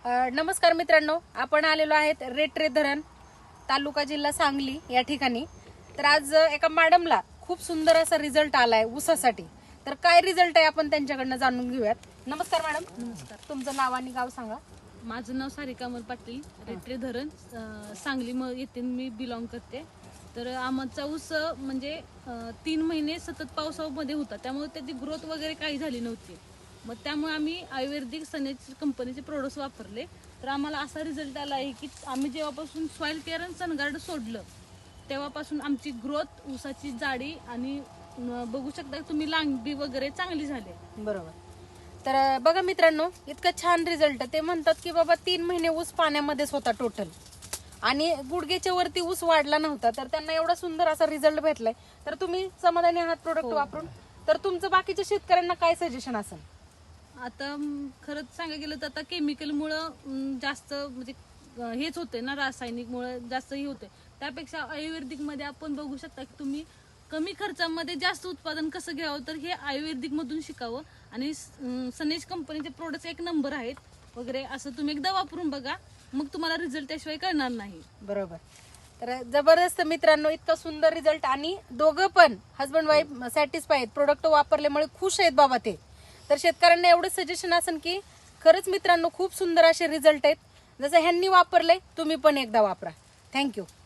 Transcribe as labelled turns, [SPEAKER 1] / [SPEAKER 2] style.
[SPEAKER 1] नमस्कार मित्रांनो, आपण आलेलो आहेत रेटरे धरण, तालुका जिल्हा सांगली या ठिकाणी. तर आज एका मॅडमला खूप सुंदर असा रिझल्ट आलाय ऊसासाठी. तर काय रिझल्ट आहे आपण त्यांच्याकडनं जाणून घेऊयात. नमस्कार मॅडम.
[SPEAKER 2] नमस्कार.
[SPEAKER 1] तुमचं नाव आणि गाव सांगा.
[SPEAKER 2] माझं नाव सारिका अमर पाटील, रेटरे धरण, सांगली येथे मी बिलॉंग करते. तर आमचा ऊस म्हणजे 3 महिने सतत पावसामध्ये होता, त्यामुळे त्याची ग्रोथ वगैरे काही झाली नव्हती. मग त्यामुळे आम्ही आयुर्वेदिक सनेज कंपनीचे प्रोडक्ट्स वापरले. तर आम्हाला असा रिझल्ट आला आहे की आम्ही जेव्हापासून सॉइल केअर आणि सनगार्ड सोडलं तेव्हापासून आमची ग्रोथ, ऊसाची जाडी आणि बघू शकता तुम्ही लांबी वगैरे चांगली झाली.
[SPEAKER 1] बरोबर. तर बघा मित्रांनो, इतका छान रिझल्ट. ते म्हणतात की बाबा 3 महिने ऊस पाण्यामध्येच होता टोटल आणि गुडघेच्या वरती ऊस वाढला नव्हता. तर त्यांना एवढा सुंदर असा रिझल्ट भेटलाय. तर तुम्ही समाधानी आहात प्रोडक्ट वापरून? तर तुमचं बाकीच्या शेतकऱ्यांना काय सजेशन असेल?
[SPEAKER 2] आता खरंच सांगायला गेलं तर आता केमिकलमुळं जास्त म्हणजे हेच होते ना, रासायनिकमुळे जास्त हे होते. त्यापेक्षा आयुर्वेदिक मध्ये आपण बघू शकता की तुम्ही कमी खर्चामध्ये जास्त उत्पादन कसं घ्यावं, तर हे आयुर्वेदिक मधून शिकावं. आणि सनेज कंपनीचे प्रोडक्ट एक नंबर आहेत वगैरे, असं तुम्ही एकदा वापरून बघा, मग तुम्हाला रिझल्ट त्याशिवाय कळणार नाही.
[SPEAKER 1] बरोबर. तर जबरदस्त मित्रांनो, इतका सुंदर रिझल्ट आणि दोघं पण हजबंड वाईफ सॅटिस्फाय आहेत. प्रोडक्ट वापरल्यामुळे खुश आहेत बाबा ते. तर शेतकऱ्यांना एवढं सजेशन असेल की खरंच मित्रांनो खूप सुंदर असे रिझल्ट आहेत. जसं ह्यांनी वापरले, तुम्ही पण एकदा वापरा. थँक्यू.